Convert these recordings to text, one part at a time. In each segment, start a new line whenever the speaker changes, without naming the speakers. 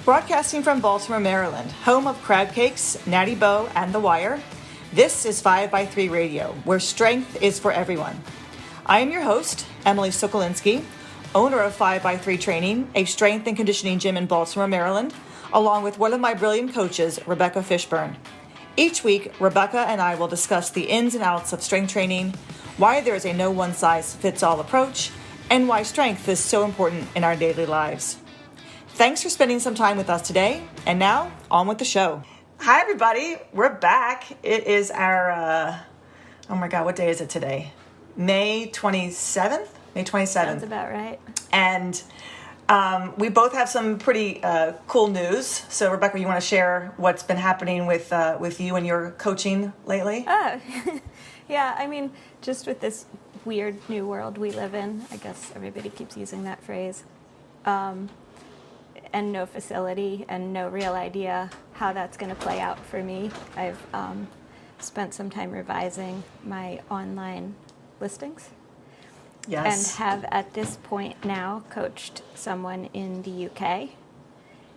Broadcasting from Baltimore, Maryland, home of Crab Cakes, Natty Boh, and The Wire, this is 5x3 Radio, where strength is for everyone. I am your host, Emily Sokolinski, owner of 5x3 Training, a strength and conditioning gym in Baltimore, Maryland, along with one of my brilliant coaches, Rebecca Fishburne. Each week, Rebecca and I will discuss the ins and outs of strength training, why there is a no one-size-fits-all approach, and why strength is so important in our daily lives. Thanks for spending some time with us today, and now, on with the show. Hi, everybody. We're back. It is our, oh my God, what day is it today? May 27th? May 27th.
Sounds about right.
And we both have some pretty cool news. So, Rebecca, you want to share what's been happening with you and your coaching lately?
Oh, yeah. I mean, just with this weird new world we live in, I guess everybody keeps using that phrase, and no facility and no real idea how that's going to play out for me. I've spent some time revising my online listings.
Yes.
And have at this point now coached someone in the UK,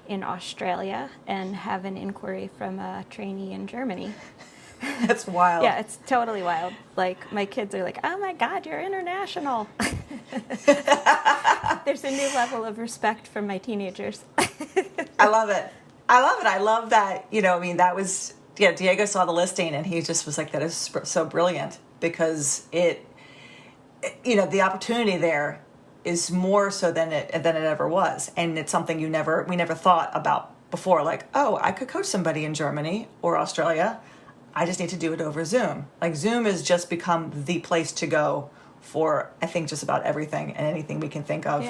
in Australia, and have an inquiry from a trainee in Germany.
That's wild.
Yeah, it's totally wild. Like, my kids are like, oh my God, you're international. There's a new level of respect from my teenagers.
I love it. I love that, that was, Diego saw the listing and he just was like, that is so brilliant because the opportunity there is more so than it ever was. And it's something we never thought about before. Like, oh, I could coach somebody in Germany or Australia. I just need to do it over Zoom. Like, Zoom has just become the place to go for, I think, just about everything and anything we can think of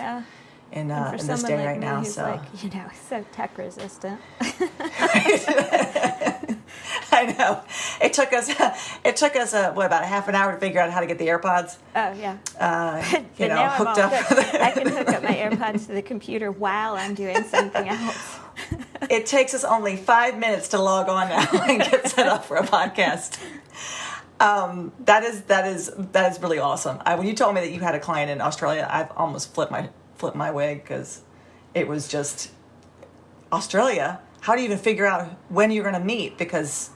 in this day right now.
Who's so tech resistant.
I know. It took us about a half an hour to figure out how to get the AirPods.
Oh yeah.
Now hooked up.
I can hook up my AirPods to the computer while I'm doing something else.
It takes us only 5 minutes to log on now and get set up for a podcast. That is really awesome. When you told me that you had a client in Australia, I've almost flipped my wig because it was just Australia. How do you even figure out when you're going to meet? Because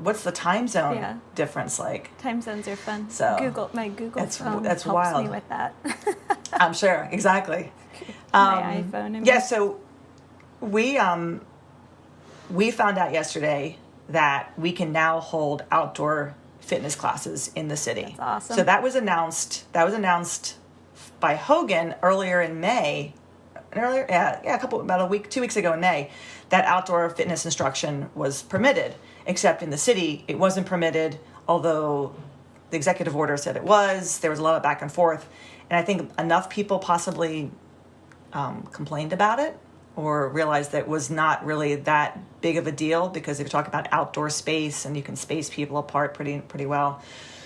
what's the time zone difference like?
Time zones are fun.
So
my Google phone
that's
helps
wild.
me with that.
I'm sure, exactly.
My iPhone.
Yeah. So we found out yesterday that we can now hold outdoor fitness classes in the city.
That's awesome.
So that was announced by Hogan earlier in May. About a week, 2 weeks ago in May, that outdoor fitness instruction was permitted, except in the city it wasn't permitted, although the executive order said it was. There was a lot of back and forth, and I think enough people possibly complained about it or realized that it was not really that big of a deal because if you talk about outdoor space and you can space people apart pretty well.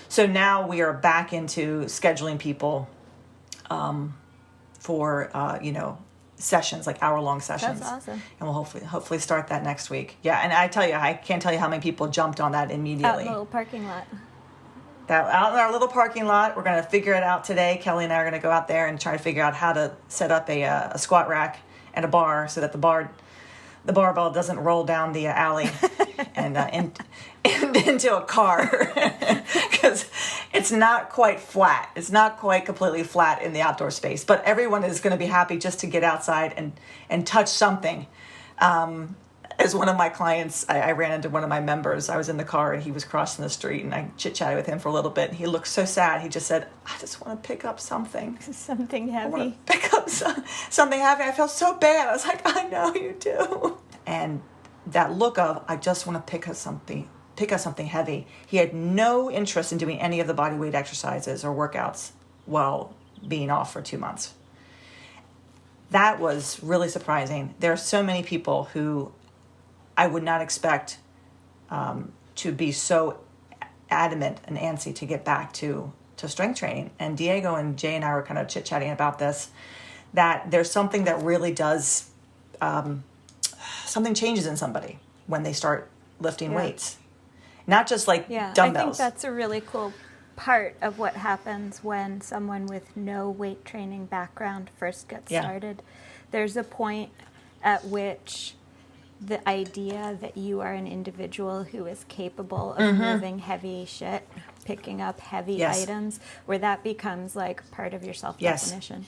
So now we are back into scheduling people for sessions, like hour-long sessions.
That's awesome.
And we'll hopefully start that next week. Yeah, and I can't tell you how many people jumped on that immediately.
Out in the little parking lot.
Out in our little parking lot. We're going to figure it out today. Kelly and I are going to go out there and try to figure out how to set up a squat rack and a bar so that the barbell doesn't roll down the alley and into a car because it's not quite flat. It's not quite completely flat in the outdoor space, but everyone is going to be happy just to get outside and touch something. As one of my clients, I ran into one of my members. I was in the car and he was crossing the street and I chit-chatted with him for a little bit. And he looked so sad. He just said, I just want to pick up something.
Something heavy.
I want to pick up something heavy. I felt so bad. I was like, I know you do. And that look of, I just want to pick up something heavy. He had no interest in doing any of the body weight exercises or workouts while being off for 2 months. That was really surprising. There are so many people who I would not expect to be so adamant and antsy to get back to strength training. And Diego and Jay and I were kind of chit-chatting about this, that there's something that really does, something changes in somebody when they start lifting weights. Not just like dumbbells.
I think that's a really cool part of what happens when someone with no weight training background first gets started. There's a point at which the idea that you are an individual who is capable of moving heavy shit, picking up heavy
Yes.
items, where that becomes like part of your self-definition.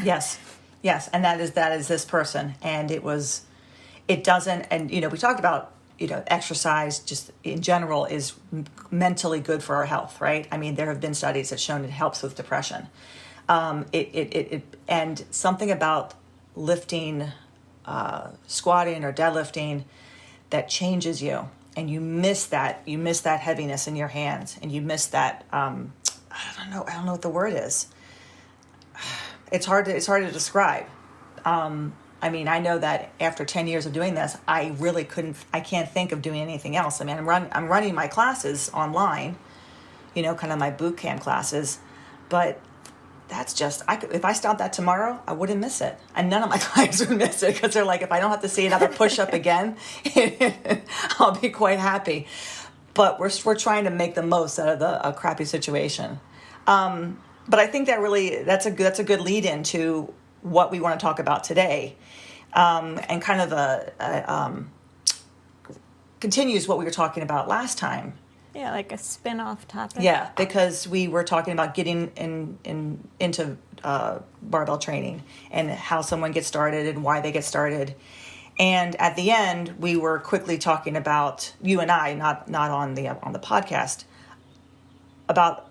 Yes. Yes. And that is this person. And it doesn't, and, we talked about, exercise just in general is mentally good for our health, right? I mean, there have been studies that shown it helps with depression. And something about lifting, squatting or deadlifting that changes you, and you miss that heaviness in your hands, and you miss that, I don't know what the word is. It's hard to describe. I mean, I know that after 10 years of doing this, I can't think of doing anything else. I mean, I'm running my classes online, kind of my boot camp classes, but that's just, if I stopped that tomorrow, I wouldn't miss it. And none of my clients would miss it, because they're like, if I don't have to see another push-up again, I'll be quite happy. But we're trying to make the most out of a crappy situation. But I think that's a good lead into what we want to talk about today, and kind of continues what we were talking about last time.
Yeah, like a spin-off topic.
Yeah, because we were talking about getting into barbell training and how someone gets started and why they get started. And at the end, we were quickly talking about, you and I, not on the podcast, about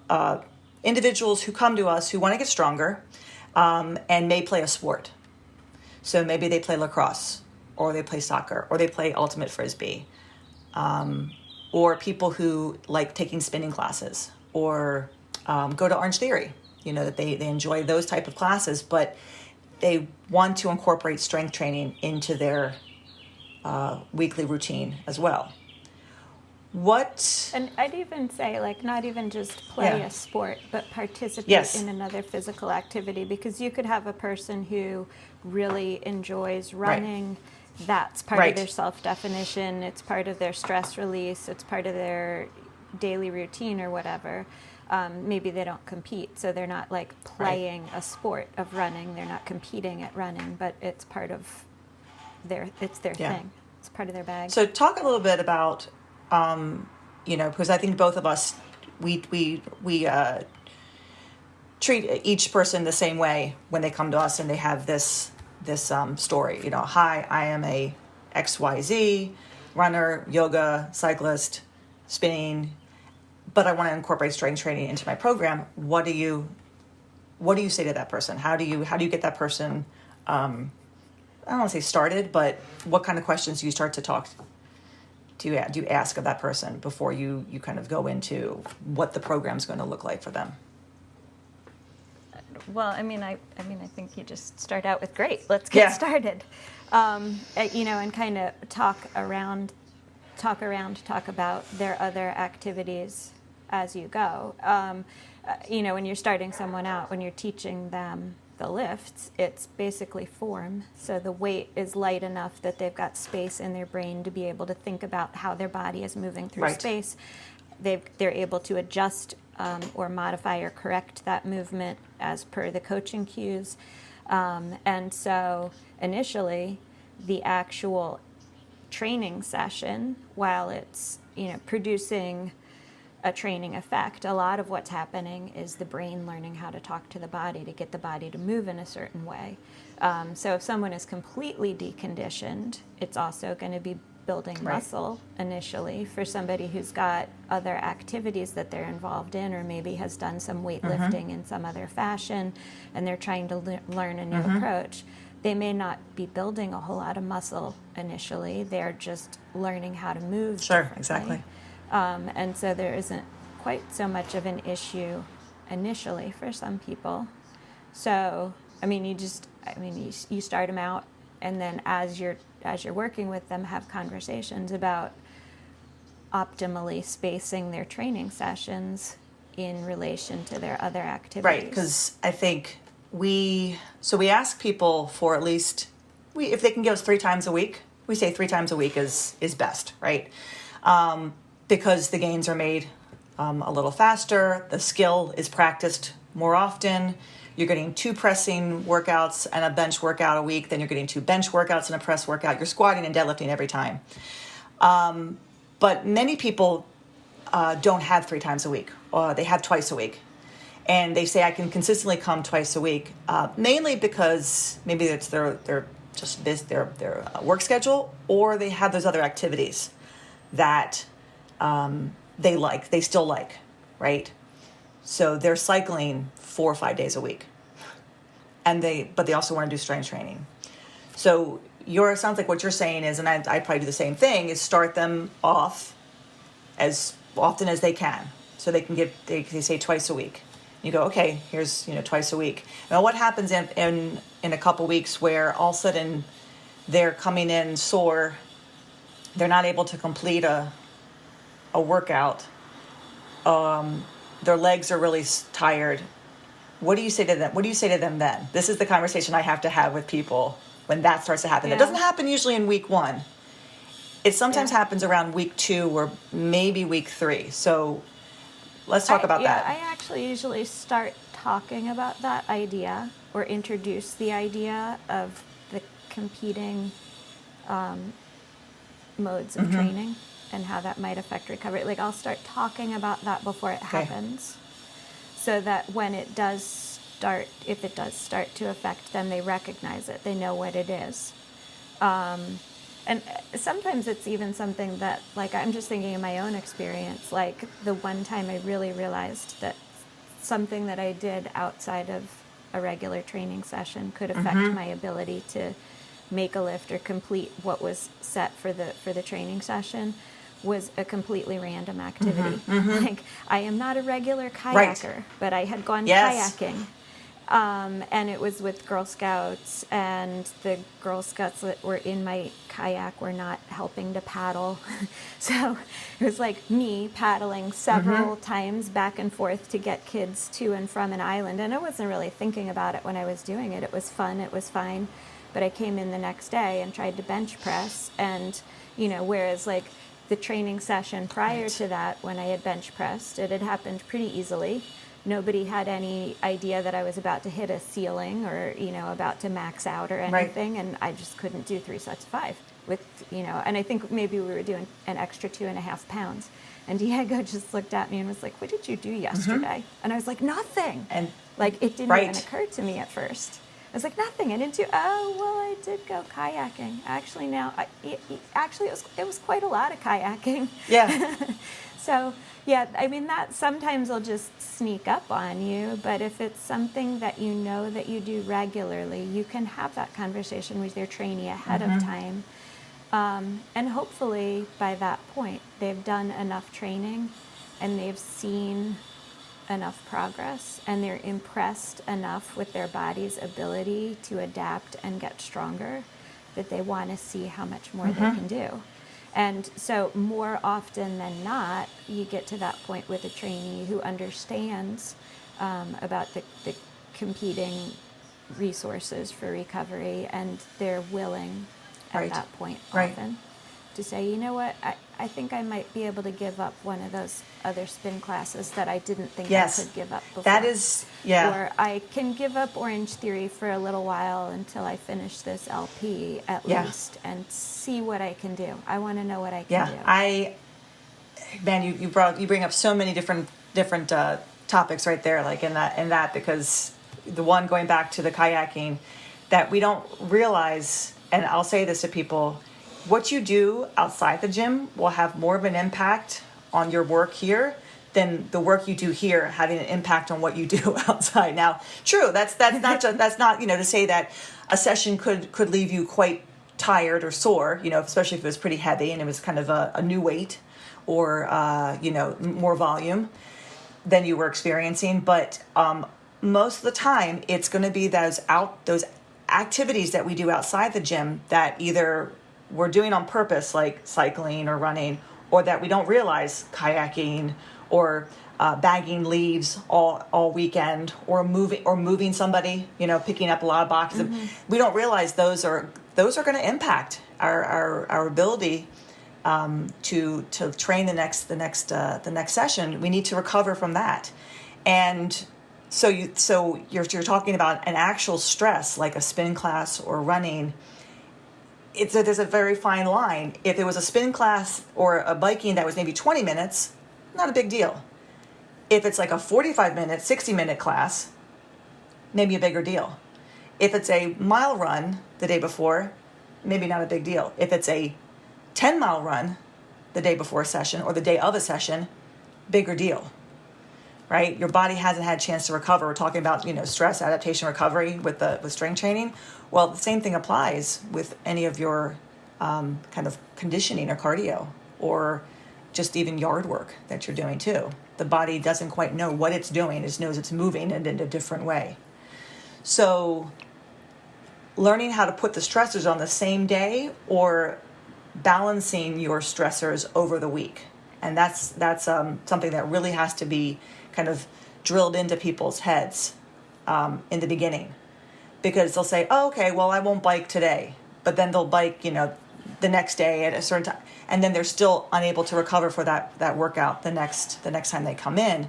individuals who come to us who want to get stronger, and may play a sport. So maybe they play lacrosse, or they play soccer, or they play ultimate frisbee. Or people who like taking spinning classes, or go to Orange Theory, that they enjoy those type of classes, but they want to incorporate strength training into their weekly routine as well. And
I'd even say, like, not even just play a sport, but participate in another physical activity, because you could have a person who really enjoys running. Right. That's part of their self-definition. It's part of their stress release. It's part of their daily routine or whatever. Maybe they don't compete, so they're not like playing a sport of running. They're not competing at running, but it's part of their thing. It's part of their bag.
So talk a little bit about, because I think both of us, we treat each person the same way when they come to us and they have this story. Hi, I am a XYZ runner, yoga, cyclist, spinning, but I want to incorporate strength training into my program. What do you say to that person? How do you get that person, I don't want to say started, but what kind of questions do you start to talk do you ask of that person before you kind of go into what the program's going to look like for them?
Well, I think you just start out with great. Let's get started, and kind of talk about their other activities as you go. When you're starting someone out, when you're teaching them the lifts, it's basically form. So the weight is light enough that they've got space in their brain to be able to think about how their body is moving through space. They're able to adjust or modify or correct that movement as per the coaching cues. And so initially, the actual training session, while it's producing a training effect, a lot of what's happening is the brain learning how to talk to the body to get the body to move in a certain way. So if someone is completely deconditioned, it's also going to be building muscle initially. For somebody who's got other activities that they're involved in, or maybe has done some weightlifting in some other fashion, and they're trying to learn a new approach, they may not be building a whole lot of muscle initially. They're just learning how to move.
Sure, exactly.
And so there isn't quite so much of an issue initially for some people. So, you start them out, and then as you're working with them, have conversations about optimally spacing their training sessions in relation to their other activities.
Right, because I think we ask people for at least, if they can give us 3 times a week, we say 3 times a week is best, right? Because the gains are made a little faster, the skill is practiced more often, you're getting 2 pressing workouts and a bench workout a week, then you're getting 2 bench workouts and a press workout. You're squatting and deadlifting every time. But many people don't have 3 times a week. They have twice a week. And they say, I can consistently come twice a week, mainly because maybe it's their work schedule, or they have those other activities that they still like, right? So they're cycling 4 or 5 days a week, but they also want to do strength training. So it sounds like what you're saying is, and I probably do the same thing, is start them off as often as they can, so they can they say twice a week. You go, okay, here's twice a week. Now, what happens in a couple weeks where all of a sudden they're coming in sore, they're not able to complete a workout, their legs are really tired. What do you say to them? What do you say to them then? This is the conversation I have to have with people when that starts to happen.
Yeah.
It doesn't happen usually in week 1. It sometimes happens around week 2 or maybe week 3. So let's talk about that.
I actually usually start talking about that idea or introduce the idea of the competing modes of training and how that might affect recovery. Like, I'll start talking about that before it happens, so that when it does start, if it does start to affect them, they recognize it. They know what it is. And sometimes it's even something that, like, I'm just thinking of my own experience. Like, the one time I really realized that something that I did outside of a regular training session could affect my ability to make a lift or complete what was set for the training session was a completely random activity. Like, I am not a regular kayaker, but I had gone kayaking. And it was with Girl Scouts, and the Girl Scouts that were in my kayak were not helping to paddle. So it was like me paddling several times back and forth to get kids to and from an island. And I wasn't really thinking about it when I was doing it. It was fun, it was fine. But I came in the next day and tried to bench press, and, whereas like the training session prior to that, when I had bench pressed, it had happened pretty easily. Nobody had any idea that I was about to hit a ceiling or, about to max out or anything. Right. And I just couldn't do 3 sets of 5 with, and I think maybe we were doing an extra 2.5 pounds. And Diego just looked at me and was like, what did you do yesterday? And I was like, nothing. And like, it didn't even occur to me at first. I was like, nothing. I didn't do, I did go kayaking. Actually, it was quite a lot of kayaking. Yeah. So, yeah, I mean, that sometimes will just sneak up on you, but if it's something that you know that you do regularly, you can have that conversation with your trainee ahead of time. And hopefully by that point, they've done enough training and they've seen enough progress and they're impressed enough with their body's ability to adapt and get stronger that they want to see how much more they can do. And so more often than not, you get to that point with a trainee who understands about the competing resources for recovery, and they're willing at that point often to say, you know what, I think I might be able to give up one of those other spin classes that I didn't think I could give up before.
That is,
Or I can give up Orange Theory for a little while until I finish this LP at least and see what I can do. I want to know what I can do.
You bring up so many different topics right there, like in that, because the one going back to the kayaking that we don't realize, and I'll say this to people, what you do outside the gym will have more of an impact on your work here than the work you do here having an impact on what you do outside. Now, true, that's not to say that a session could leave you quite tired or sore, especially if it was pretty heavy and it was kind of a new weight or more volume than you were experiencing. But most of the time, it's going to be those activities that we do outside the gym that either we're doing on purpose, like cycling or running, or that we don't realize, kayaking or bagging leaves all weekend, or moving somebody, picking up a lot of boxes. We don't realize those are going to impact our ability to train the next session. We need to recover from that, and you're talking about an actual stress like a spin class or running. There's a very fine line. If it was a spin class or a biking that was maybe 20 minutes, not a big deal. If it's like a 45-minute, 60-minute class, maybe a bigger deal. If it's a mile run the day before, maybe not a big deal. If it's a 10-mile run the day before a session or the day of a session, bigger deal, right? Your body hasn't had a chance to recover. We're talking about, stress, adaptation, recovery with strength training. Well, the same thing applies with any of your kind of conditioning or cardio or just even yard work that you're doing too. The body doesn't quite know what it's doing. It just knows it's moving in a different way. So learning how to put the stressors on the same day or balancing your stressors over the week. And that's something that really has to be kind of drilled into people's heads in the beginning. Because they'll say, oh, okay, well, I won't bike today. But then they'll bike, the next day at a certain time. And then they're still unable to recover for that workout the next time they come in.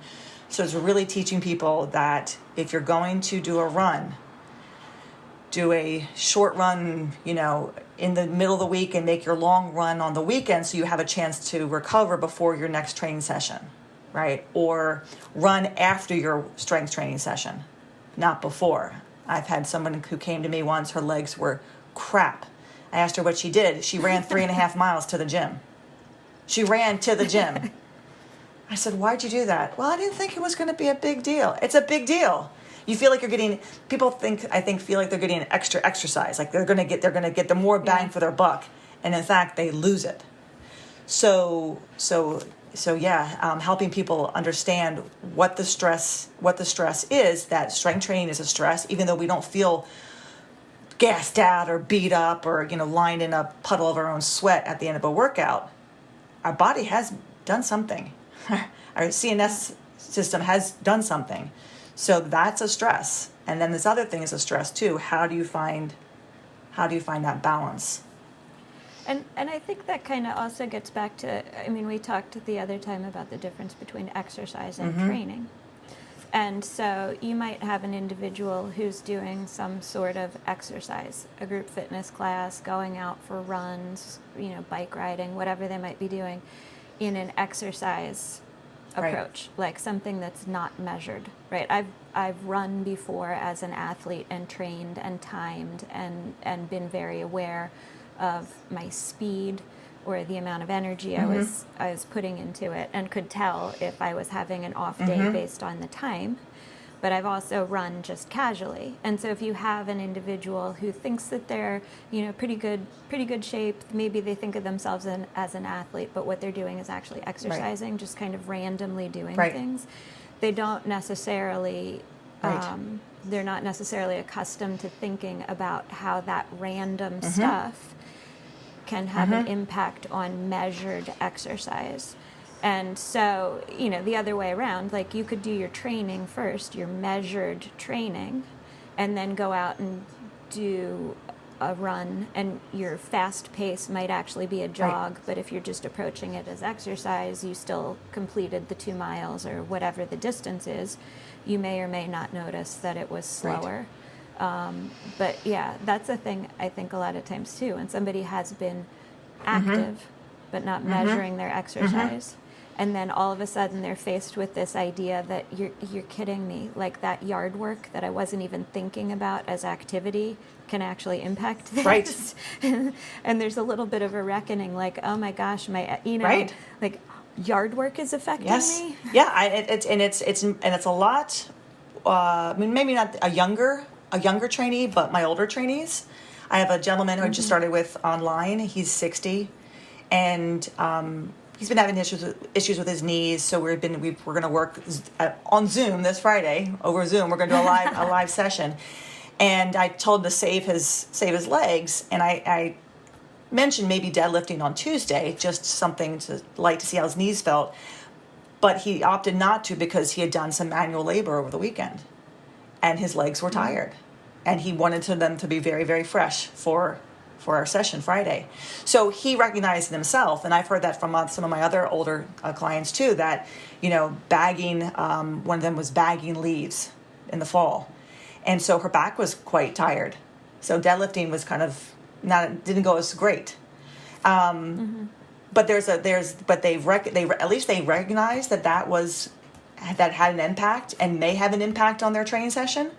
So it's really teaching people that if you're going to do a run, do a short run, in the middle of the week and make your long run on the weekend so you have a chance to recover before your next training session, right? Or run after your strength training session, not before. I've had someone who came to me once, her legs were crap. I asked her what she did. She ran 3.5 miles to the gym. She ran to the gym. I said, why'd you do that? Well, I didn't think it was going to be a big deal. It's a big deal. You feel like you're getting, people feel like they're getting an extra exercise, like they're going to get the more bang for their buck. And in fact, they lose it. So helping people understand what the stress is, that strength training is a stress, even though we don't feel gassed out or beat up or, lying in a puddle of our own sweat at the end of a workout. Our body has done something. Our CNS system has done something. So that's a stress. And then this other thing is a stress too. How do you find that balance?
And I think that kind of also gets back to, we talked the other time about the difference between exercise and training. And so you might have an individual who's doing some sort of exercise, a group fitness class, going out for runs, bike riding, whatever they might be doing in an exercise approach, like something that's not measured, right? I've run before as an athlete and trained and timed and been very aware of my speed or the amount of energy I was putting into it, and could tell if I was having an off day based on the time. But I've also run just casually. And so if you have an individual who thinks that they're, pretty good shape, maybe they think of themselves as an athlete, but what they're doing is actually exercising, just kind of randomly doing things. They don't necessarily, they're not necessarily accustomed to thinking about how that random stuff can have an impact on measured exercise. And so, the other way around, like you could do your training first, your measured training, and then go out and do a run, and your fast pace might actually be a jog, but if you're just approaching it as exercise, you still completed the 2 miles or whatever the distance is. You may or may not notice that it was slower. But yeah, that's a thing I think a lot of times too, when somebody has been active but not measuring their exercise, and then all of a sudden they're faced with this idea that you're kidding me, like that yard work that I wasn't even thinking about as activity can actually impact this. And there's a little bit of a reckoning, like, oh my gosh, like yard work is affecting me.
Yeah, it's a lot. Maybe not a younger trainee, but my older trainees. I have a gentleman who I just started with online. He's 60, and he's been having issues with his knees. So we're going to work on Zoom this Friday. Over Zoom, we're going to do a live session. And I told him to save his legs, and I mentioned maybe deadlifting on Tuesday, just something to see how his knees felt. But he opted not to because he had done some manual labor over the weekend, and his legs were tired. And he wanted them to be very, very fresh for our session Friday. So he recognized it himself, and I've heard that from some of my other older clients too, that, bagging, one of them was bagging leaves. in the fall. And so her back was quite tired. So deadlifting was kind of didn't go as great. But they at least they recognized that had an impact and may have an impact on their training session.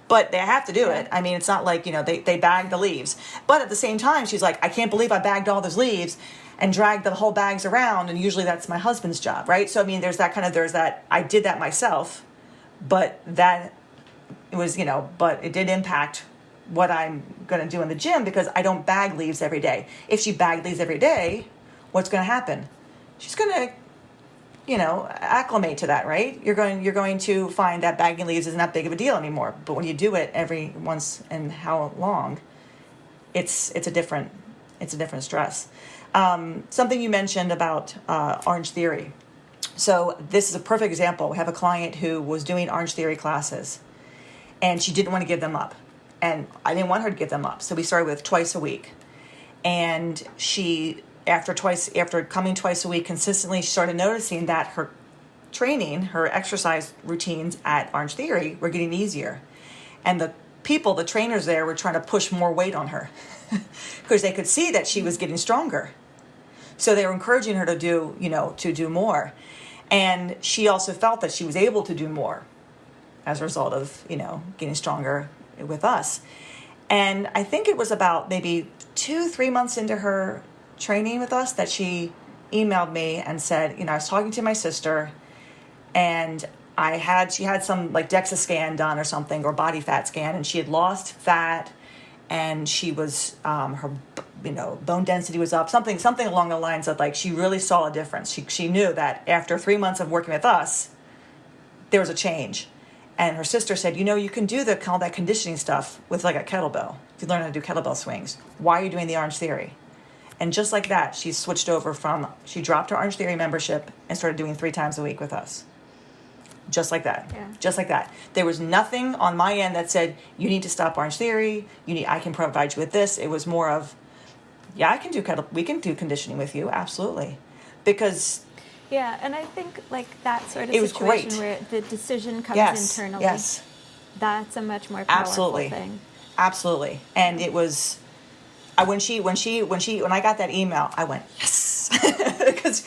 But they have to do it. I mean, it's not like, they bag the leaves. But at the same time, she's like, I can't believe I bagged all those leaves and dragged the whole bags around. And usually that's my husband's job, right? So, I mean, there's that, I did that myself, but that it was, but it did impact what I'm going to do in the gym because I don't bag leaves every day. If she bagged leaves every day, what's going to happen? She's going to, acclimate to that, right? You're going to find that bagging leaves isn't that big of a deal anymore. But when you do it every once and how long, it's a different stress. Something you mentioned about Orange Theory. So this is a perfect example. We have a client who was doing Orange Theory classes, and she didn't want to give them up, and I didn't want her to give them up. So we started with twice a week, and she. After coming twice a week consistently, she started noticing that her exercise routines at Orange Theory were getting easier. And the trainers there were trying to push more weight on her because they could see that she was getting stronger. So they were encouraging her to do more. And she also felt that she was able to do more as a result of, getting stronger with us. And I think it was about maybe 2-3 months into her training with us that she emailed me and said, I was talking to my sister and she had some like DEXA scan done or something, or body fat scan, and she had lost fat and she was, her, bone density was up, something along the lines of like, she really saw a difference. She knew that after 3 months of working with us, there was a change. And her sister said, you can do all that conditioning stuff with like a kettlebell. If you learn how to do kettlebell swings, why are you doing the Orange Theory? And just like that, she switched over she dropped her Orange Theory membership and started doing 3 times a week with us. Just like that. Yeah. Just like that. There was nothing on my end that said, you need to stop Orange Theory. I can provide you with this. It was more of, we can do conditioning with you. Absolutely. Because.
Yeah. And I think like that sort of
great.
situation where the decision comes internally.
Yes.
That's a much more powerful thing.
Absolutely. And it was, when I got that email, I went, yes, because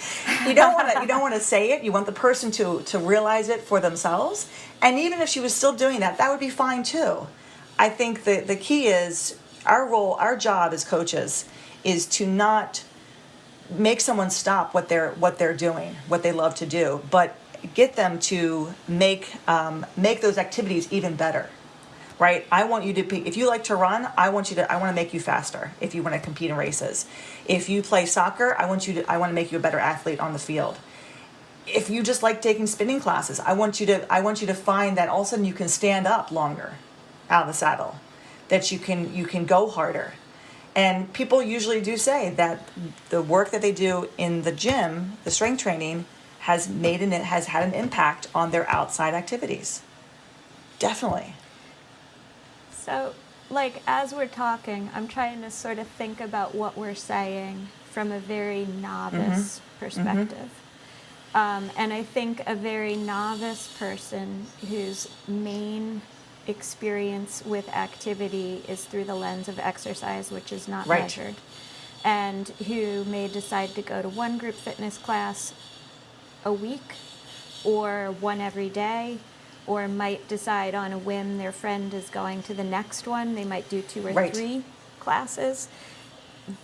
you don't want to say it. You want the person to realize it for themselves. And even if she was still doing that would be fine too. I think the key is our job as coaches is to not make someone stop what they're doing, what they love to do, but get them to make those activities even better. Right? I want you to if you like to run, I want to make you faster if you want to compete in races. If you play soccer, I want to make you a better athlete on the field. If you just like taking spinning classes, I want you to find that all of a sudden you can stand up longer out of the saddle, that you can go harder. And people usually do say that the work that they do in the gym, the strength training, has had an impact on their outside activities. Definitely.
So, like, as we're talking, I'm trying to sort of think about what we're saying from a very novice perspective. And I think a very novice person whose main experience with activity is through the lens of exercise, which is not measured, and who may decide to go to one group fitness class a week or one every day, or might decide on a whim their friend is going to the next one. They might do 2 or 3 classes.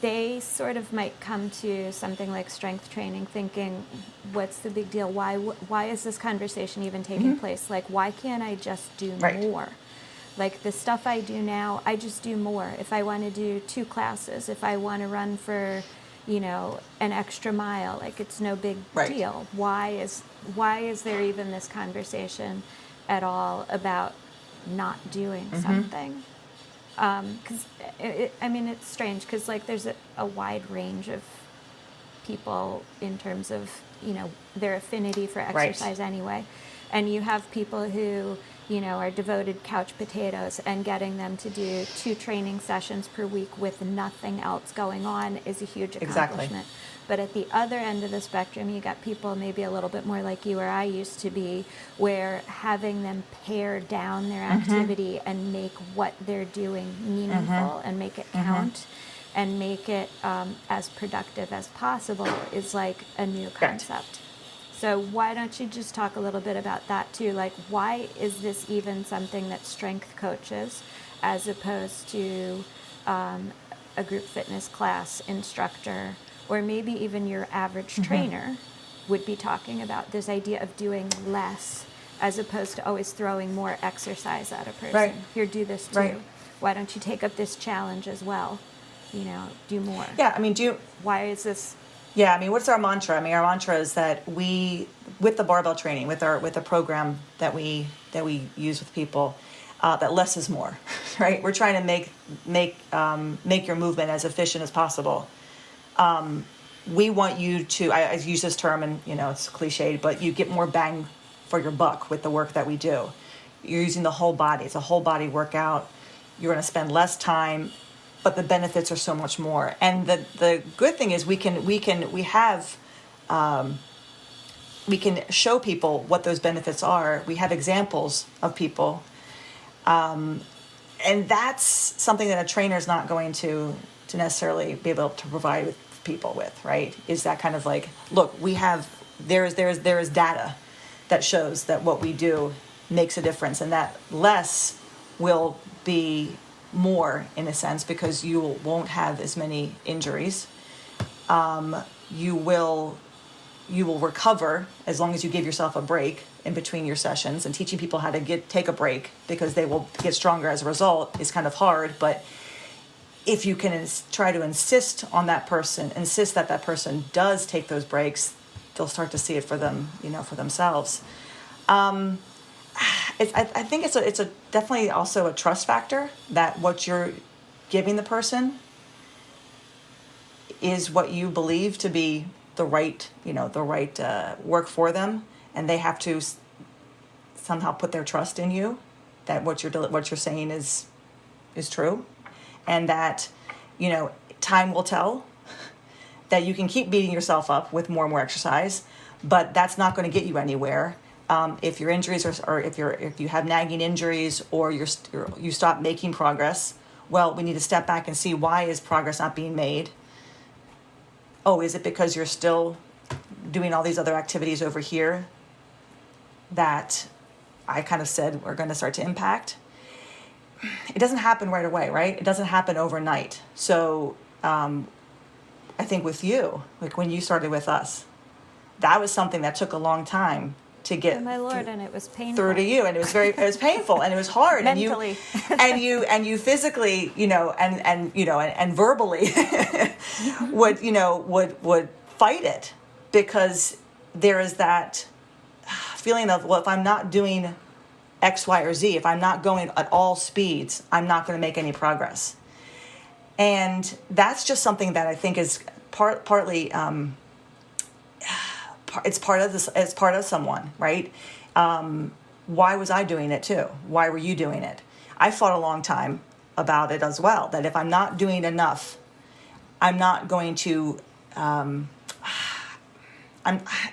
They sort of might come to something like strength training thinking, what's the big deal? Why is this conversation even taking place? Like, why can't I just do more? Like, the stuff I do now, I just do more. If I want to do 2 classes, if I want to run for, an extra mile, like, it's no big deal. Why is there even this conversation at all about not doing something? Because it's strange because like there's a wide range of people in terms of their affinity for exercise anyway. And you have people who, are devoted couch potatoes, and getting them to do 2 training sessions per week with nothing else going on is a huge accomplishment.
Exactly.
But at the other end of the spectrum, you got people maybe a little bit more like you or I used to be, where having them pare down their activity and make what they're doing meaningful and make it count and make it as productive as possible is like a new concept. So why don't you just talk a little bit about that too? Like, why is this even something that strength coaches, as opposed to a group fitness class instructor, or maybe even your average trainer would be talking about, this idea of doing less as opposed to always throwing more exercise at a person?
Right.
Here, do this too.
Right.
Why don't you take up this challenge as well? Do more.
Yeah, I mean,
Why is this?
Yeah, I mean, what's our mantra? I mean, our mantra is that we, with the barbell training, with the program that we use with people, that less is more, right? We're trying to make your movement as efficient as possible. We want you to, I use this term, and it's cliched, but you get more bang for your buck with the work that we do. You're using the whole body. It's a whole body workout. You're going to spend less time, but the benefits are so much more. And the good thing is we can show people what those benefits are. We have examples of people, and that's something that a trainer is not going to necessarily be able to provide with people with, right? Is that kind of like, look, there is data that shows that what we do makes a difference, and that less will be more, in a sense, because you won't have as many injuries. You will recover as long as you give yourself a break in between your sessions. And teaching people how to take a break because they will get stronger as a result is kind of hard. But if you can try to insist that that person does take those breaks, they'll start to see it for them, for themselves. I think it's a definitely also a trust factor, that what you're giving the person is what you believe to be the right work for them, and they have to somehow put their trust in you that what you're saying is true, and that time will tell, that you can keep beating yourself up with more and more exercise, but that's not going to get you anywhere. If your injuries or if you have nagging injuries, or you stop making progress, well, we need to step back and see, why is progress not being made? Oh, is it because you're still doing all these other activities over here that I kind of said we're going to start to impact? It doesn't happen right away, right? It doesn't happen overnight. So I think with you, like when you started with us, that was something that took a long time to get.
Oh my Lord, and it was painful.
Through to you, and it was painful, and it was hard.
Mentally.
and you physically, and verbally would fight it, because there is that feeling of, well, if I'm not doing X, Y, or Z, if I'm not going at all speeds, I'm not going to make any progress. And that's just something that I think is partly. It's part of this. It's part of someone, right? Why was I doing it too? Why were you doing it? I fought a long time about it as well. That if I'm not doing enough, I'm not going to. I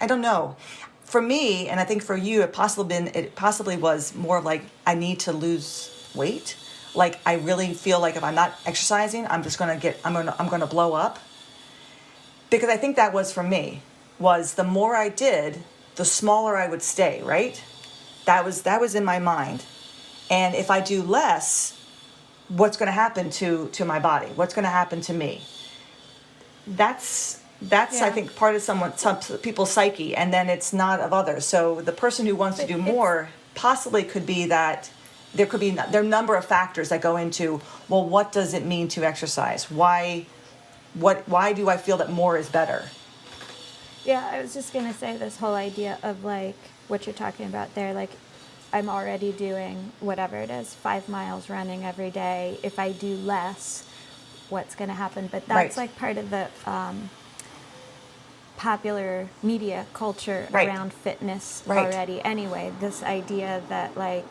don't know. For me, and I think for you, it possibly was more like, I need to lose weight. Like, I really feel like if I'm not exercising, I'm going to blow up. Because I think that was for me. Was the more I did, the smaller I would stay, right? That was in my mind. And if I do less, what's going to happen to my body? What's going to happen to me? That's I think part of some people's psyche, and then it's not of others. So the person who wants to do more possibly could be that there are a number of factors that go into, well, what does it mean to exercise? Why do I feel that more is better?
Yeah, I was just going to say, this whole idea of like what you're talking about there, like I'm already doing whatever it is, 5 miles running every day. If I do less, what's going to happen? But that's like part of the popular media culture
Right.
around fitness
Right.
already anyway. This idea that like,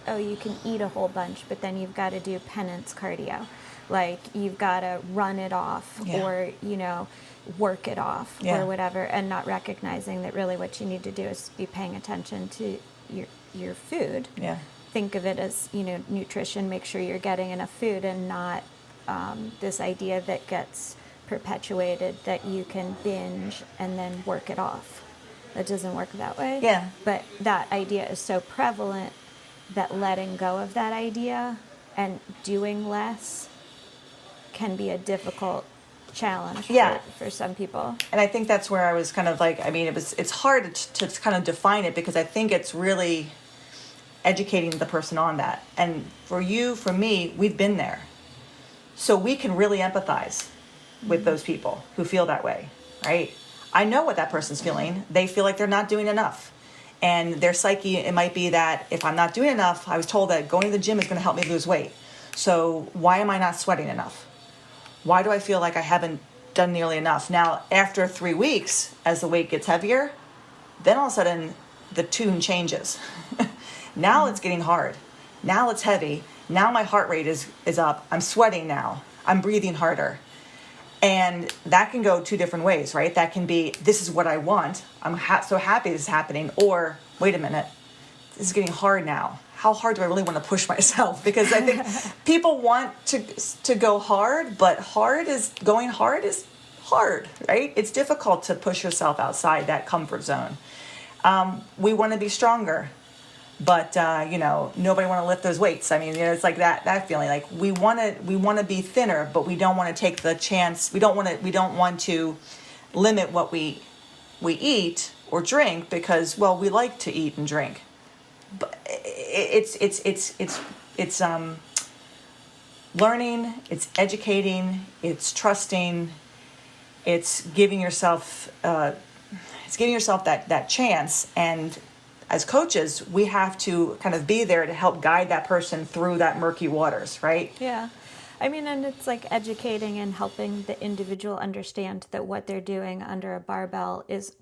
you can eat a whole bunch, but then you've got to do penance cardio. Like you've got to run it off
Yeah.
or, work it off
Yeah.
or whatever, and not recognizing that really what you need to do is be paying attention to your food.
Yeah.
Think of it as, nutrition, make sure you're getting enough food and not this idea that gets perpetuated that you can binge and then work it off. That doesn't work that way.
Yeah.
But that idea is so prevalent that letting go of that idea and doing less can be a difficult challenge
Yeah.
for some people.
And I think that's where I was kind of like, I mean, it's hard to kind of define it because I think it's really educating the person on that. And for you, for me, we've been there. So we can really empathize with those people who feel that way, right? I know what that person's feeling. They feel like they're not doing enough. And their psyche, it might be that if I'm not doing enough, I was told that going to the gym is going to help me lose weight. So why am I not sweating enough? Why do I feel like I haven't done nearly enough? Now, after 3 weeks, as the weight gets heavier, then all of a sudden the tune changes. Now it's getting hard. Now it's heavy. Now my heart rate is up. I'm sweating now. I'm breathing harder. And that can go two different ways, right? That can be, this is what I want. I'm so happy this is happening. Or, wait a minute, this is getting hard now. How hard do I really want to push myself? Because I think people want to go hard, but going hard is hard, right? It's difficult to push yourself outside that comfort zone. We want to be stronger, but nobody want to lift those weights. I mean, it's like that feeling. Like we want to be thinner, but we don't want to take the chance. We don't want to limit what we eat or drink because, well, we like to eat and drink. But it's learning, it's educating, it's trusting, it's giving yourself that chance. And as coaches, we have to kind of be there to help guide that person through that murky waters, right?
Yeah. I mean, and it's like educating and helping the individual understand that what they're doing under a barbell is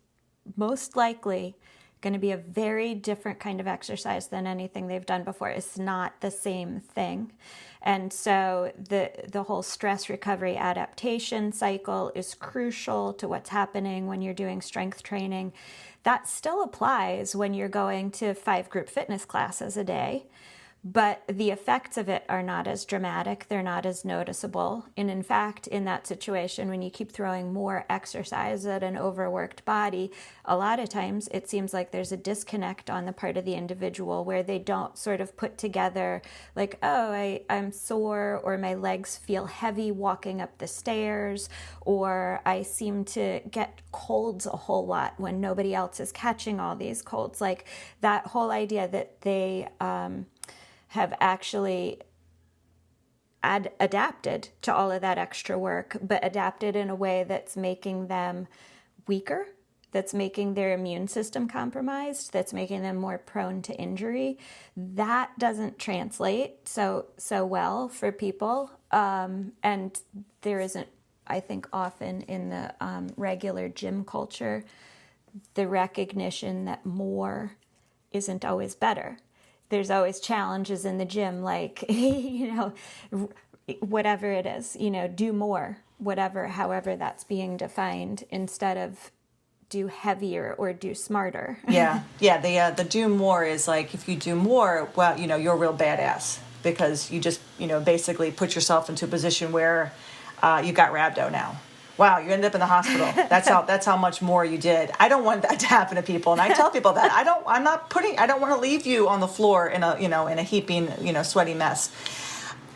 most likely going to be a very different kind of exercise than anything they've done before. It's not the same thing. And so the whole stress recovery adaptation cycle is crucial to what's happening when you're doing strength training. That still applies when you're going to 5 group fitness classes a day. But the effects of it are not as dramatic, they're not as noticeable. And in fact, in that situation, when you keep throwing more exercise at an overworked body, a lot of times it seems like there's a disconnect on the part of the individual where they don't sort of put together like, oh, I'm sore, or my legs feel heavy walking up the stairs, or I seem to get colds a whole lot when nobody else is catching all these colds. Like that whole idea that they have actually adapted to all of that extra work, but adapted in a way that's making them weaker, that's making their immune system compromised, that's making them more prone to injury. That doesn't translate so well for people. And there isn't, I think, often in the regular gym culture, the recognition that more isn't always better. There's always challenges in the gym, like, whatever it is, do more, however that's being defined, instead of do heavier or do smarter.
Yeah. The do more is like, if you do more, well, you're a real badass because you just, basically put yourself into a position where you got rhabdo now. Wow, you ended up in the hospital. That's how much more you did. I don't want that to happen to people, and I tell people that I don't want to leave you on the floor in a heaping, sweaty mess.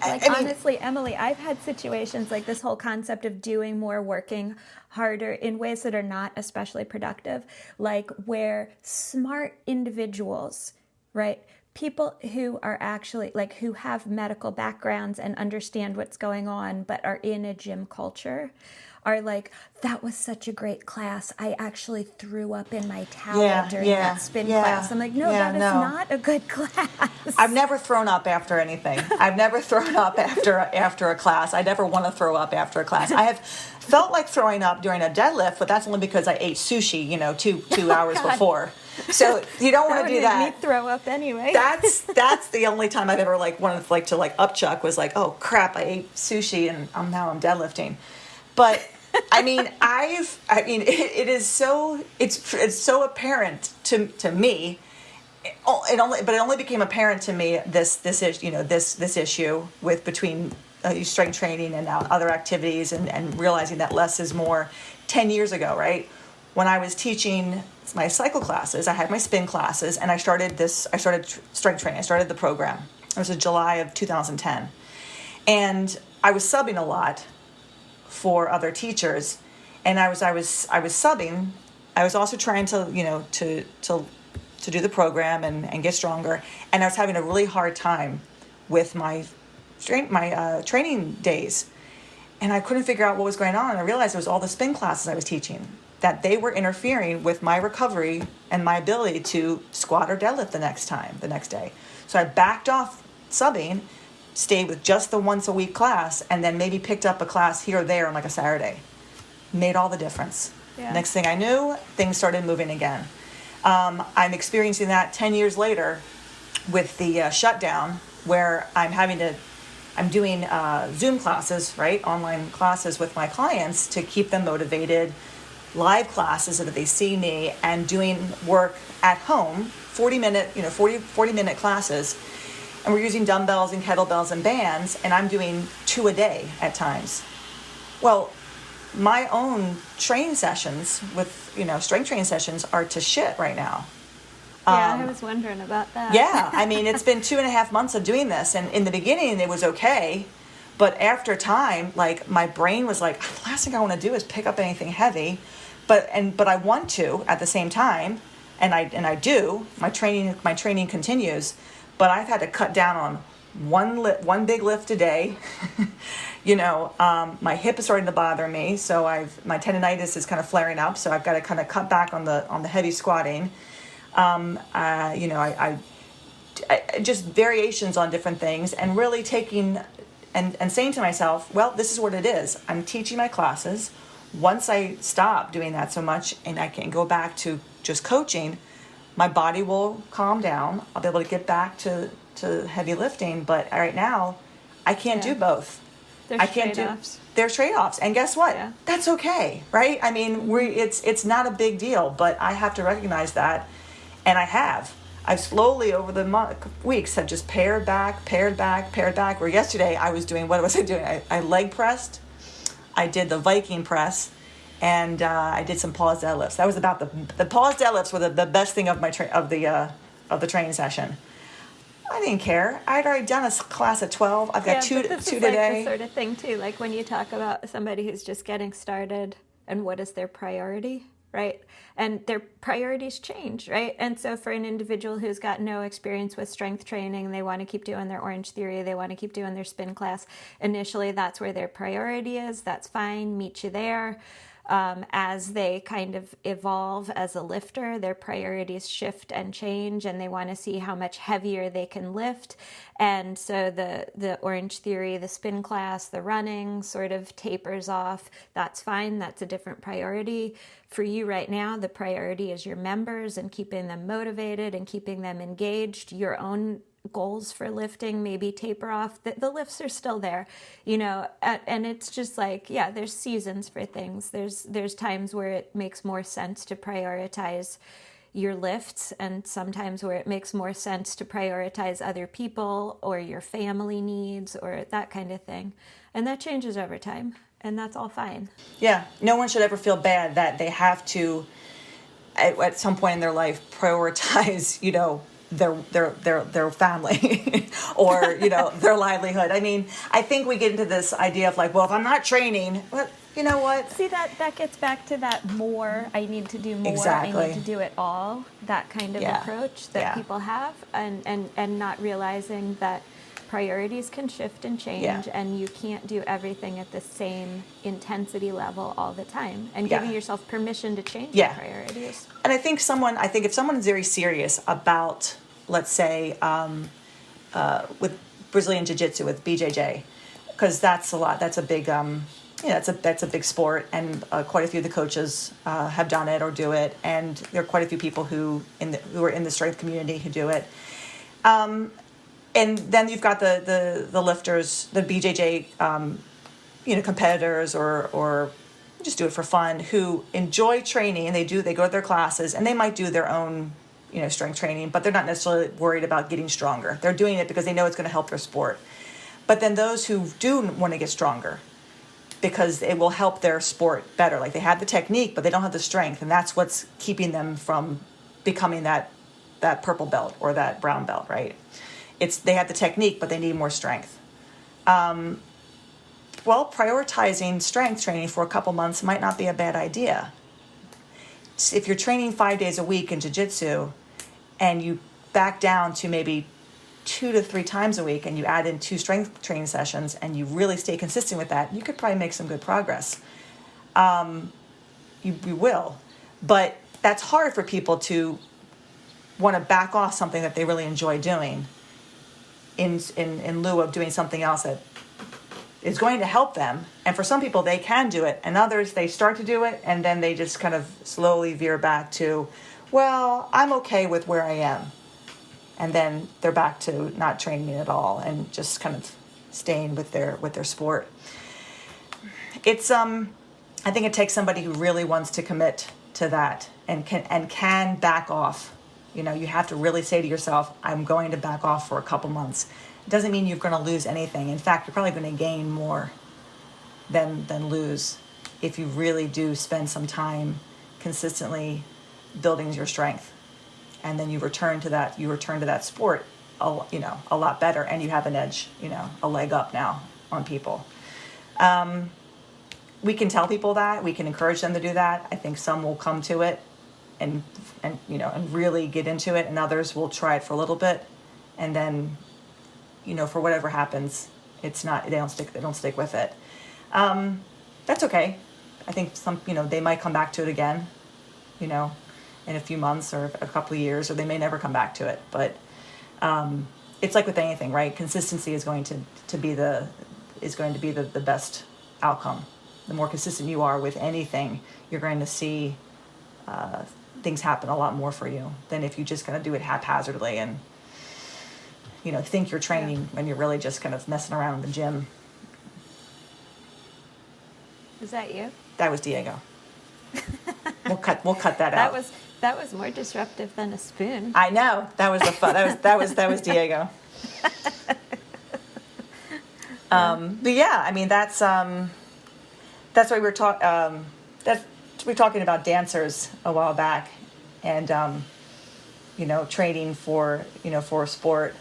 Honestly, Emily, I've had situations like this whole concept of doing more, working harder in ways that are not especially productive, like where smart individuals, right? people who are actually like who have medical backgrounds and understand what's going on but are in a gym culture are like, that was such a great class. I actually threw up in my towel during that spin class. I'm like, no, that is not a good class.
I've never thrown up after anything. I've never thrown up after a class. I never want to throw up after a class. I have felt like throwing up during a deadlift, but that's only because I ate sushi, two hours before. So you don't want to do that.
Make me throw up anyway.
That's the only time I've ever wanted to upchuck was like, oh crap, I ate sushi and now I'm deadlifting. But I mean, it is so it's so apparent to me. It only became apparent to me this issue with between strength training and now other activities and realizing that less is more. 10 years ago, right? When I was teaching my cycle classes, I had my spin classes, and I started strength training. I started the program. It was in July of 2010. And I was subbing a lot for other teachers, and I was subbing. I was also trying to do the program and get stronger, and I was having a really hard time with my training days, and I couldn't figure out what was going on. And I realized it was all the spin classes I was teaching, that they were interfering with my recovery and my ability to squat or deadlift the next day. So I backed off subbing, stayed with just the once a week class, and then maybe picked up a class here or there on like a Saturday. Made all the difference. Yeah. Next thing I knew, things started moving again. I'm experiencing that 10 years later with the shutdown, where I'm doing Zoom classes, right? Online classes with my clients to keep them motivated, live classes so that they see me, and doing work at home, 40 minute classes. And we're using dumbbells and kettlebells and bands, and I'm doing 2 a day at times. Well, my own training sessions with, strength training sessions are to shit right now.
Yeah, I was wondering about that.
Yeah, I mean, it's been 2.5 months of doing this, and in the beginning it was okay, but after time, like, my brain was like, the last thing I want to do is pick up anything heavy, but I want to at the same time, and I do. My training continues, but I've had to cut down on one big lift a day. My hip is starting to bother me, so my tendonitis is kind of flaring up, so I've got to kind of cut back on the heavy squatting. I just variations on different things, and really taking and saying to myself, well, this is what it is. I'm teaching my classes. Once I stop doing that so much and I can go back to just coaching, my body will calm down. I'll be able to get back to heavy lifting. But right now, I can't do both. There's trade-offs. And guess what? Yeah. That's okay, right? I mean, it's not a big deal, but I have to recognize that. And I've slowly over the weeks have just pared back. Where yesterday I was doing, what was I doing? I leg pressed, I did the Viking press, and I did some pause deadlifts. That was about the pause deadlifts were the best thing of the training session. I didn't care. I'd already done a class at 12. I've got two today.
This sort of thing too. Like when you talk about somebody who's just getting started and what is their priority, right? And their priorities change, right? And so for an individual who's got no experience with strength training, they want to keep doing their Orange Theory, they want to keep doing their spin class. Initially, that's where their priority is. That's fine. Meet you there. As they kind of evolve as a lifter, their priorities shift and change, and they want to see how much heavier they can lift. And so the Orange Theory, the spin class, the running sort of tapers off. That's fine. That's a different priority. For you right now, the priority is your members and keeping them motivated and keeping them engaged. Your own goals for lifting maybe taper off. The lifts are still there, and it's just like, yeah, there's seasons for things. There's times where it makes more sense to prioritize your lifts, and sometimes where it makes more sense to prioritize other people or your family needs or that kind of thing. And that changes over time, and that's all fine.
Yeah, no one should ever feel bad that they have to, at some point in their life, prioritize, their family or their livelihood. I mean, I think we get into this idea of like, well, if I'm not training, well, you know what?
See, that gets back to that more, I need to do more,
Exactly.
I need to do it all, that kind of
Yeah.
approach that
Yeah.
people have, and not realizing that priorities can shift and change,
Yeah.
and you can't do everything at the same intensity level all the time, and
Yeah.
giving yourself permission to change
Yeah.
your priorities.
And I think if someone is very serious about, let's say, with Brazilian Jiu-Jitsu, with BJJ, because that's a big, that's a big sport, and quite a few of the coaches have done it or do it, and there are quite a few people who are in the strength community who do it. And then you've got the lifters, the BJJ, competitors or just do it for fun, who enjoy training, and they go to their classes, and they might do their own, strength training, but they're not necessarily worried about getting stronger. They're doing it because they know it's going to help their sport. But then those who do want to get stronger, because it will help their sport better. Like, they have the technique, but they don't have the strength, and that's what's keeping them from becoming that purple belt or that brown belt, right? They have the technique, but they need more strength. Well, prioritizing strength training for a couple months might not be a bad idea. If you're training 5 days a week in jiu-jitsu and you back down to maybe 2 to 3 times a week, and you add in 2 strength training sessions, and you really stay consistent with that, you could probably make some good progress. You will. But that's hard for people to want to back off something that they really enjoy doing in lieu of doing something else that is going to help them. And for some people, they can do it, and others, they start to do it, and then they just kind of slowly veer back to, well, I'm okay with where I am. And then they're back to not training at all and just kind of staying with their sport. It's I think it takes somebody who really wants to commit to that and can back off. You have to really say to yourself, I'm going to back off for a couple months. It doesn't mean you're going to lose anything. In fact, you're probably going to gain more than lose if you really do spend some time consistently building your strength. And then you return to that sport, a lot better, and you have an edge, a leg up now on people. We can tell people that, we can encourage them to do that. I think some will come to it and really get into it, and others will try it for a little bit, and then, for whatever happens, they don't stick with it. That's okay. I think some, they might come back to it again, in a few months or a couple of years, or they may never come back to it. But it's like with anything, right? Consistency is going to be the best outcome. The more consistent you are with anything, you're going to see things happen a lot more for you than if you just kind of do it haphazardly and think you're training when you're really just kind of messing around in the gym.
Is that you?
That was Diego. We'll cut that out.
That was more disruptive than a spoon.
I know. That was that was Diego. But yeah, I mean that's why we were talking about dancers a while back, and training for a sport.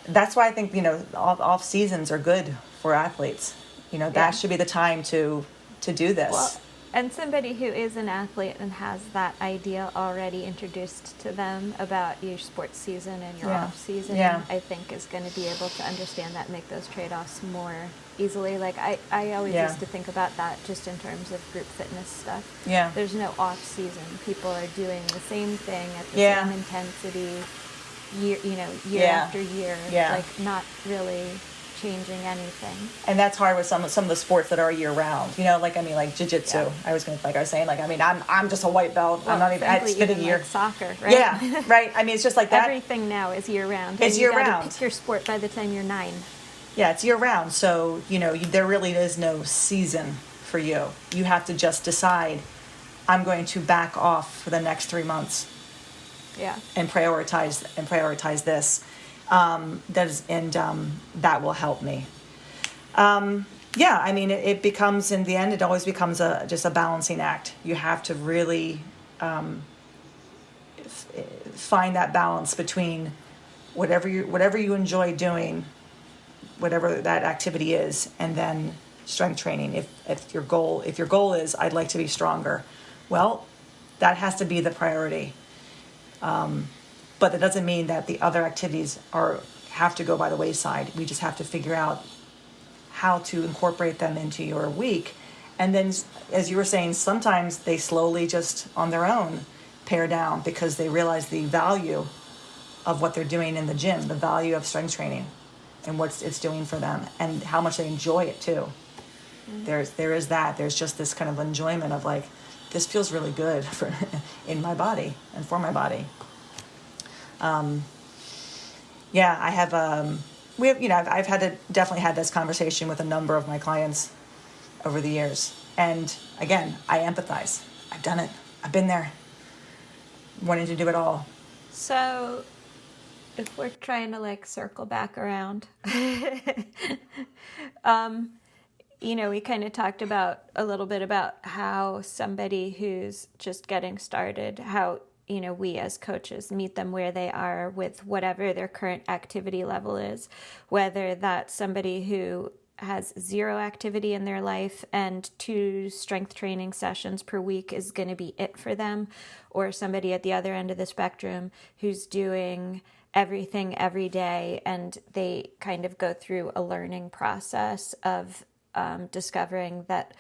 That's why I think off seasons are good for athletes. That should be the time to do this.
Well, and somebody who is an athlete and has that idea already introduced to them about your sports season and your off season, I think is going to be able to understand that and make those trade-offs more easily. Like I always used to think about that just in terms of group fitness stuff. Yeah. There's no off season. People are doing the same thing at the same intensity year after year.
Yeah.
Like not really changing anything.
And that's hard with some of the sports that are year round. Like jiu-jitsu. Yeah. I was saying, I'm just a white belt.
Well,
I'm not even. It's been a year.
Like soccer, right?
Yeah, right. I mean, it's just like that.
Everything now is year round.
It's year round.
You gotta pick your sport by the time you're 9.
Yeah, it's year round. So there really is no season for you. You have to just decide, I'm going to back off for the next 3 months.
Yeah.
And prioritize this. That will help me. I mean, it becomes, in the end, it always becomes just a balancing act. You have to really find that balance between whatever you enjoy doing, whatever that activity is, and then strength training. If your goal is I'd like to be stronger, well, that has to be the priority. But that doesn't mean that the other activities have to go by the wayside. We just have to figure out how to incorporate them into your week. And then, as you were saying, sometimes they slowly just on their own pare down because they realize the value of what they're doing in the gym, the value of strength training and what it's doing for them and how much they enjoy it too. There's just this kind of enjoyment of like, this feels really good in my body and for my body. I have, I've definitely had this conversation with a number of my clients over the years. And again, I empathize. I've done it. I've been there, wanting to do it all.
So if we're trying to like circle back around, we kind of talked about a little bit about how somebody who's just getting started, how, we as coaches meet them where they are with whatever their current activity level is, whether that's somebody who has zero activity in their life and 2 strength training sessions per week is going to be it for them, or somebody at the other end of the spectrum who's doing everything every day and they kind of go through a learning process of discovering that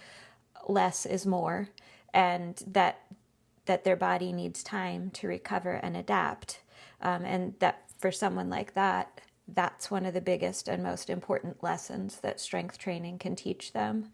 less is more and that their body needs time to recover and adapt. And that for someone like that, that's one of the biggest and most important lessons that strength training can teach them.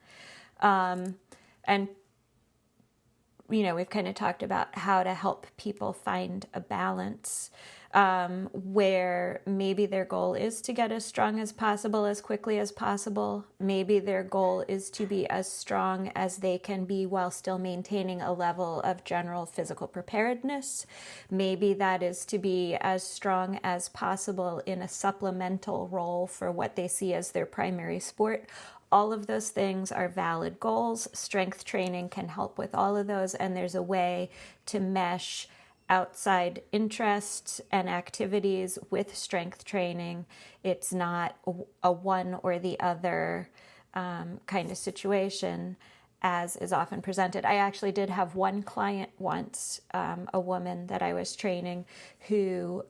We've kind of talked about how to help people find a balance where maybe their goal is to get as strong as possible, as quickly as possible. Maybe their goal is to be as strong as they can be while still maintaining a level of general physical preparedness. Maybe that is to be as strong as possible in a supplemental role for what they see as their primary sport. All of those things are valid goals. Strength training can help with all of those, and there's a way to mesh outside interests and activities with strength training. It's not a one or the other kind of situation as is often presented. I actually did have one client once, a woman that I was training who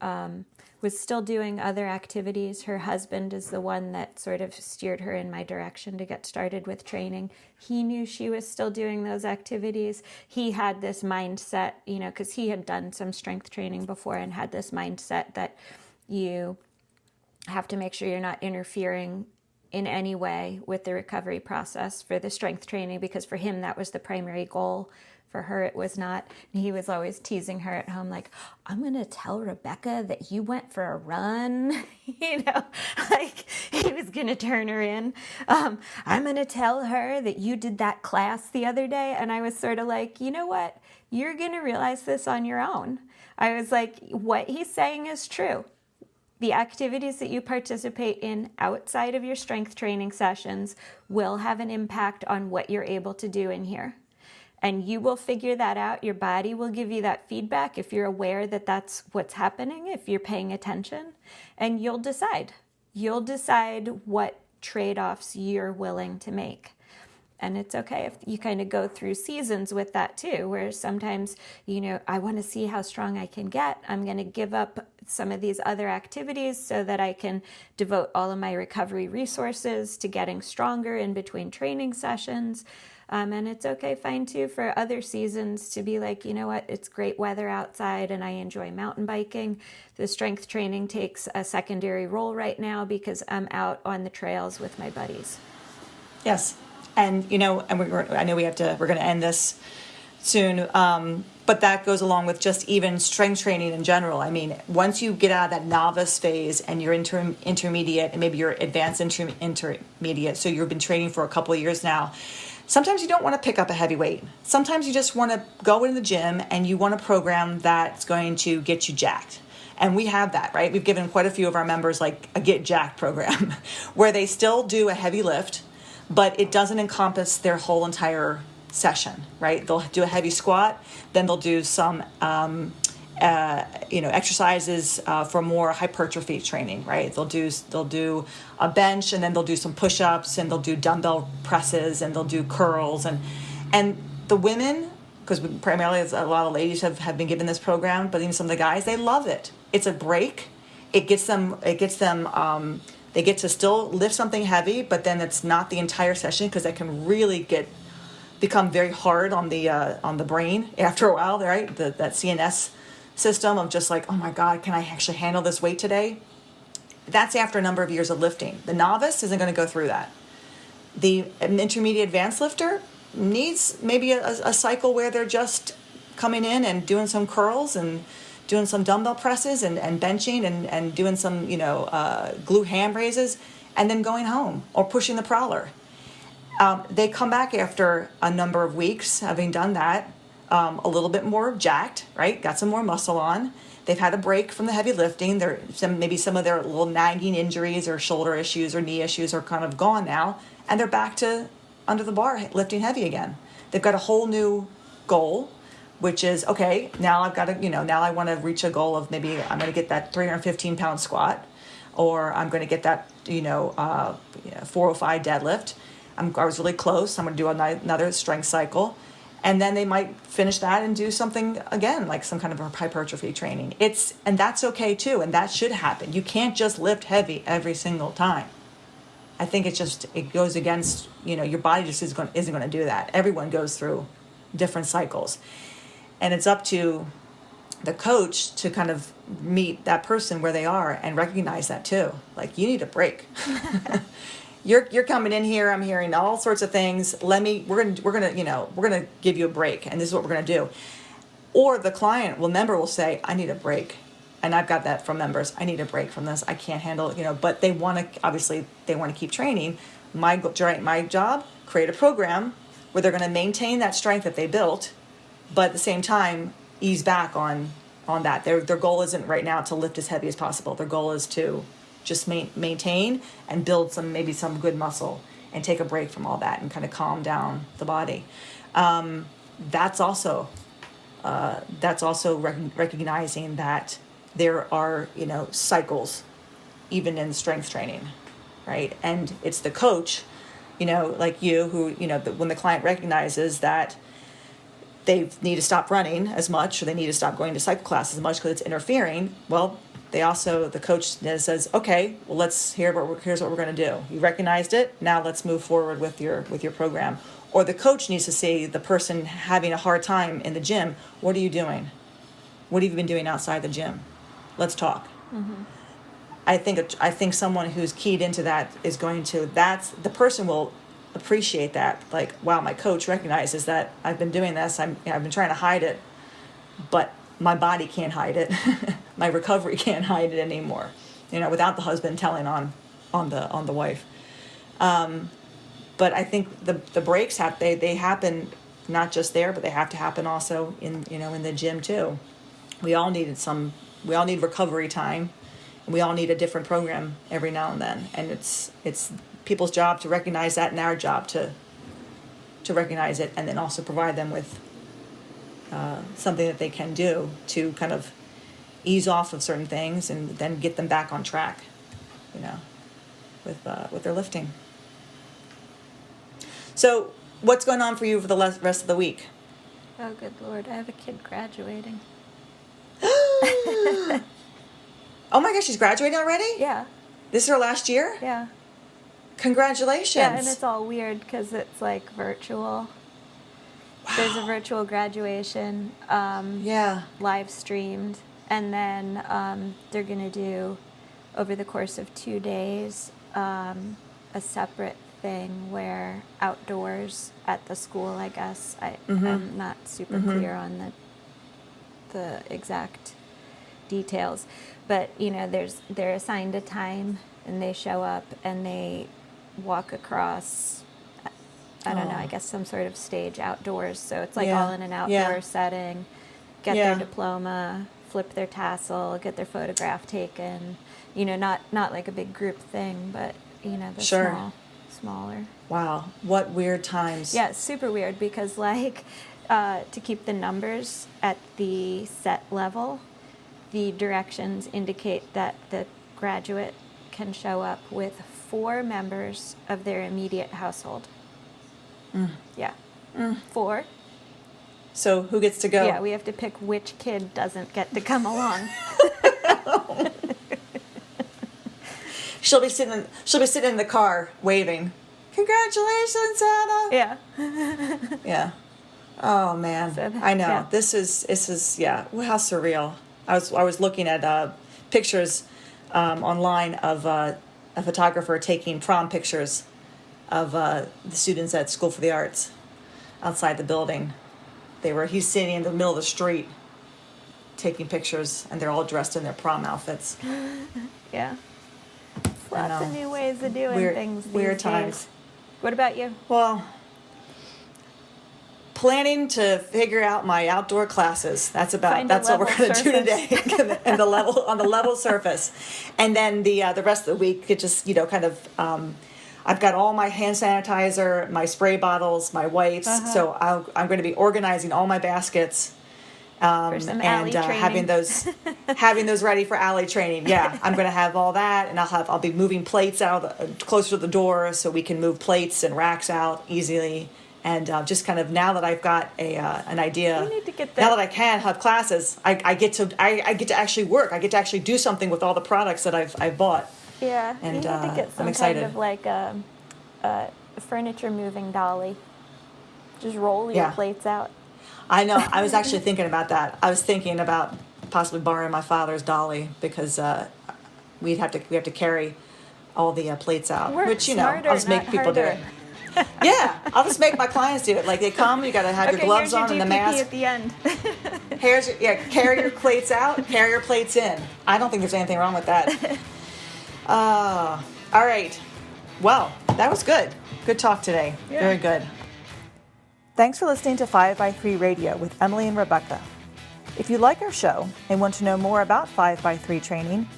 was still doing other activities. Her husband is the one that sort of steered her in my direction to get started with training. He knew she was still doing those activities. He had this mindset, because he had done some strength training before and had this mindset that you have to make sure you're not interfering in any way with the recovery process for the strength training, because for him that was the primary goal. For her, it was not. And he was always teasing her at home, like, I'm going to tell Rebecca that you went for a run. Like he was going to turn her in. I'm going to tell her that you did that class the other day. And I was sort of like, you know what? You're going to realize this on your own. I was like, what he's saying is true. The activities that you participate in outside of your strength training sessions will have an impact on what you're able to do in here. And you will figure that out. Your body will give you that feedback if you're aware that that's what's happening, if you're paying attention, and you'll decide. You'll decide what trade-offs you're willing to make. And it's okay if you kind of go through seasons with that too, where sometimes, I want to see how strong I can get. I'm going to give up some of these other activities so that I can devote all of my recovery resources to getting stronger in between training sessions. And it's okay, fine too, for other seasons to be like, you know what, it's great weather outside and I enjoy mountain biking. The strength training takes a secondary role right now because I'm out on the trails with my buddies.
Yes. And, I know we're going to end this soon, but that goes along with just even strength training in general. I mean, once you get out of that novice phase and you're intermediate and maybe you're advanced intermediate, so you've been training for a couple of years now, sometimes you don't want to pick up a heavy weight. Sometimes you just want to go into the gym and you want a program that's going to get you jacked. And we have that, right? We've given quite a few of our members like a Get Jacked program where they still do a heavy lift, but it doesn't encompass their whole entire session, right? They'll do a heavy squat, then they'll do some exercises for more hypertrophy training, right? They'll do a bench, and then they'll do some push-ups, and they'll do dumbbell presses, and they'll do curls, and the women, because primarily a lot of ladies have been given this program, but even some of the guys, they love it. It's a break. It gets them. They get to still lift something heavy, but then it's not the entire session, because that can really become very hard on the brain after a while, right? That CNS system of just like, oh my God, can I actually handle this weight today? That's after a number of years of lifting. The novice isn't going to go through that. An intermediate advanced lifter needs maybe a cycle where they're just coming in and doing some curls and doing some dumbbell presses and benching and doing some, glute ham raises, and then going home or pushing the prowler. They come back after a number of weeks having done that, a little bit more jacked, right? Got some more muscle on. They've had a break from the heavy lifting. Maybe some of their little nagging injuries or shoulder issues or knee issues are kind of gone now, and they're back to under the bar lifting heavy again. They've got a whole new goal, which is, okay, now I've got to, now I want to reach a goal of maybe I'm going to get that 315-pound squat, or I'm going to get that, 405 deadlift. I was really close. I'm going to do another strength cycle. And then they might finish that and do something again, like some kind of hypertrophy training. And that's okay too, and that should happen. You can't just lift heavy every single time. I think it goes against, your body just isn't going to do that. Everyone goes through different cycles. And it's up to the coach to kind of meet that person where they are and recognize that too. Like, you need a break. You're coming in here. I'm hearing all sorts of things. We're gonna give you a break, and this is what we're gonna do. Or the member will say, I need a break, and I've got that from members. I need a break from this. I can't handle it. But they want to keep training. My job, create a program where they're going to maintain that strength that they built, but at the same time ease back on that. Their goal isn't right now to lift as heavy as possible. Their goal is to just maintain and build maybe some good muscle and take a break from all that and kind of calm down the body. That's also recognizing that there are, cycles even in strength training, right? And it's the coach, like you, who, when the client recognizes that they need to stop running as much, or they need to stop going to cycle class as much because it's interfering, well, the coach says, okay, well, here's what we're going to do. You recognized it. Now let's move forward with your program. Or the coach needs to see the person having a hard time in the gym. What are you doing? What have you been doing outside the gym? Let's talk. Mm-hmm. I think someone who's keyed into that is the person will appreciate that. Like, wow, my coach recognizes that I've been doing this. I've been trying to hide it, but my body can't hide it. My recovery can't hide it anymore. Without the husband telling on the wife. But I think the breaks they happen not just there, but they have to happen also in the gym too. We all need recovery time, and we all need a different program every now and then. And it's people's job to recognize that, and our job to recognize it, and then also provide them with something that they can do to kind of ease off of certain things and then get them back on track, with their lifting. So what's going on for you for the rest of the week?
Oh, good Lord. I have a kid graduating.
Oh my gosh, she's graduating already?
Yeah.
This is her last year?
Yeah.
Congratulations.
Yeah, and it's all weird because it's like virtual. Wow. There's a virtual graduation, live streamed, and then they're going to do, over the course of 2 days, a separate thing where outdoors at the school, I guess. I'm not super clear on the exact details, but they're assigned a time, and they show up and they walk across, I don't know, I guess some sort of stage outdoors. So it's like all in an outdoor setting, get their diploma, flip their tassel, get their photograph taken, not like a big group thing, but, smaller.
Wow. What weird times.
Yeah, it's super weird because, like, to keep the numbers at the set level, the directions indicate that the graduate can show up with 4 members of their immediate household. Yeah. 4.
So who gets to go?
Yeah, we have to pick which kid doesn't get to come along.
She'll be sitting in the car waving. Congratulations, Anna.
Yeah.
Yeah. Oh man.
So,
I know.
yeah.
This is yeah. Well, how surreal. I was looking at pictures online of a photographer taking prom pictures of the students at School for the Arts outside the building. He's sitting in the middle of the street taking pictures, and they're all dressed in their prom outfits.
Yeah. Lots of new ways of doing things these
Weird
days.
times.
What about you?
Well, planning to figure out my outdoor classes. That's what we're going to do today, and on the level surface, and then the rest of the week it just kind of. I've got all my hand sanitizer, my spray bottles, my wipes. So I'm going to be organizing all my baskets.
For some alley training.
having those ready for alley training. Yeah, I'm going to have all that, and I'll be moving plates out closer to the door so we can move plates and racks out easily. And just kind of now that I've got an idea,
We need to get
now that I can have classes, I get to actually work. I get to actually do something with all the products that I've bought.
Yeah,
And,
you need to get
I'm
some
excited.
kind of like a furniture moving dolly. Just roll your
Yeah.
plates out.
I know. I was actually thinking about that. I was thinking about possibly borrowing my father's dolly because we have to carry all the plates out.
Work
Which
smarter,
I'll just make
not
people do it.
harder.
Yeah, I'll just make my clients do it. Like they come, you got to have your gloves
here's
on
your
and the
GPP
mask.
at the end.
Carry your plates out, carry your plates in. I don't think there's anything wrong with that. All right. Well, that was good. Good talk today.
Yeah.
Very good. Thanks for listening to 5x3 Radio with Emily and Rebecca. If you like our show and want to know more about 5x3 training,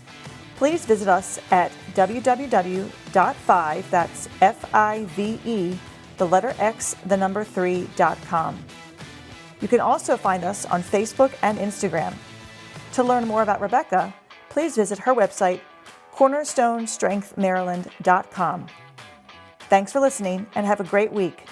please visit us at www.5, that's F-I-V-E, the letter X, the number 3.com. You can also find us on Facebook and Instagram. To learn more about Rebecca, please visit her website, cornerstonestrengthmaryland.com. Thanks for listening and have a great week.